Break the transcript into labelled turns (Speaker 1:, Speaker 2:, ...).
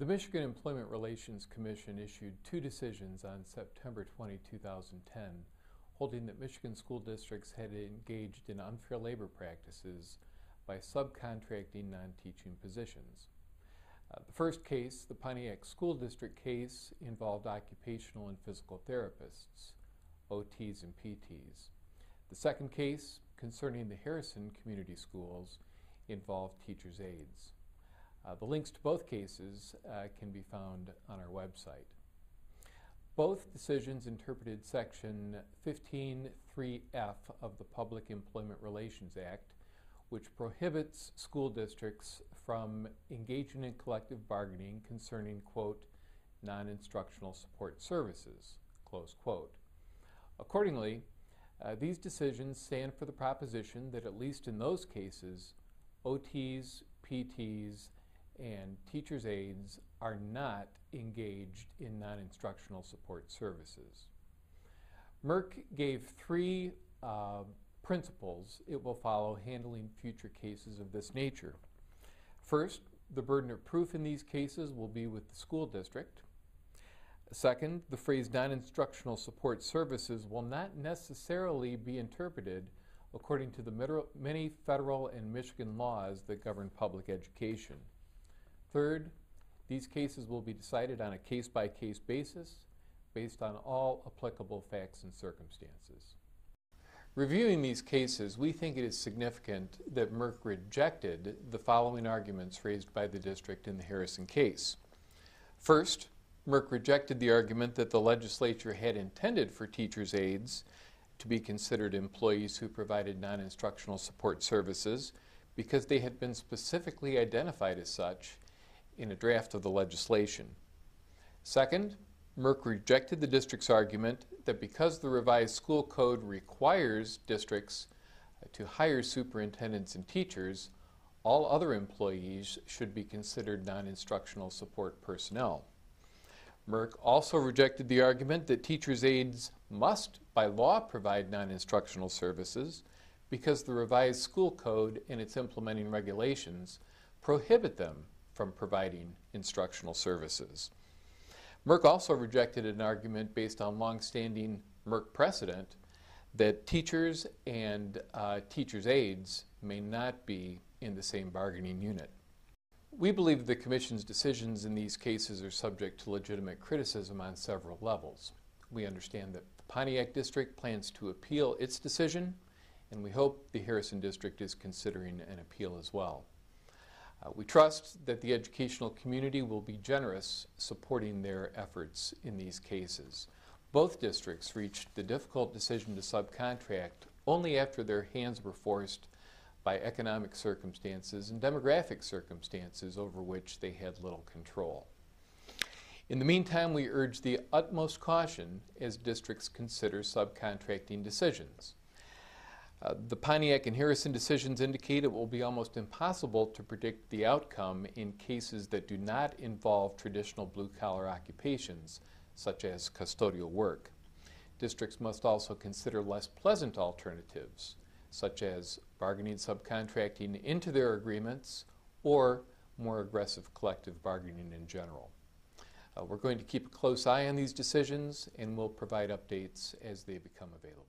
Speaker 1: The Michigan Employment Relations Commission issued two decisions on September 20, 2010, holding that Michigan school districts had engaged in unfair labor practices by subcontracting non-teaching positions. The first case, the Pontiac School District case, involved occupational and physical therapists, OTs and PTs. The second case, concerning the Harrison Community Schools, involved teachers' aides. The links to both cases can be found on our website. Both decisions interpreted Section 15(3)(f) of the Public Employment Relations Act, which prohibits school districts from engaging in collective bargaining concerning, quote, non-instructional support services, close quote. Accordingly, these decisions stand for the proposition that at least in those cases, OTs, PTs, and teachers' aides are not engaged in non-instructional support services. MERC gave three principles it will follow handling future cases of this nature. First, the burden of proof in these cases will be with the school district. Second, the phrase non-instructional support services will not necessarily be interpreted according to the many federal and Michigan laws that govern public education. Third, these cases will be decided on a case-by-case basis based on all applicable facts and circumstances. Reviewing these cases, we think it is significant that MERC rejected the following arguments raised by the district in the Harrison case. First, MERC rejected the argument that the legislature had intended for teachers' aides to be considered employees who provided non-instructional support services because they had been specifically identified as such in a draft of the legislation. Second, MERC rejected the district's argument that because the revised school code requires districts to hire superintendents and teachers, all other employees should be considered non-instructional support personnel. MERC also rejected the argument that teachers' aides must, by law, provide non-instructional services because the revised school code and its implementing regulations prohibit them from providing instructional services. MERC also rejected an argument based on long-standing MERC precedent that teachers and teachers' aides may not be in the same bargaining unit. We believe the Commission's decisions in these cases are subject to legitimate criticism on several levels. We understand that the Pontiac District plans to appeal its decision, and we hope the Harrison District is considering an appeal as well. We trust that the educational community will be generous supporting their efforts in these cases. Both districts reached the difficult decision to subcontract only after their hands were forced by economic circumstances and demographic circumstances over which they had little control. In the meantime, we urge the utmost caution as districts consider subcontracting decisions. The Pontiac and Harrison decisions indicate it will be almost impossible to predict the outcome in cases that do not involve traditional blue-collar occupations, such as custodial work. Districts must also consider less pleasant alternatives, such as bargaining subcontracting into their agreements or more aggressive collective bargaining in general. We're going to keep a close eye on these decisions, and we'll provide updates as they become available.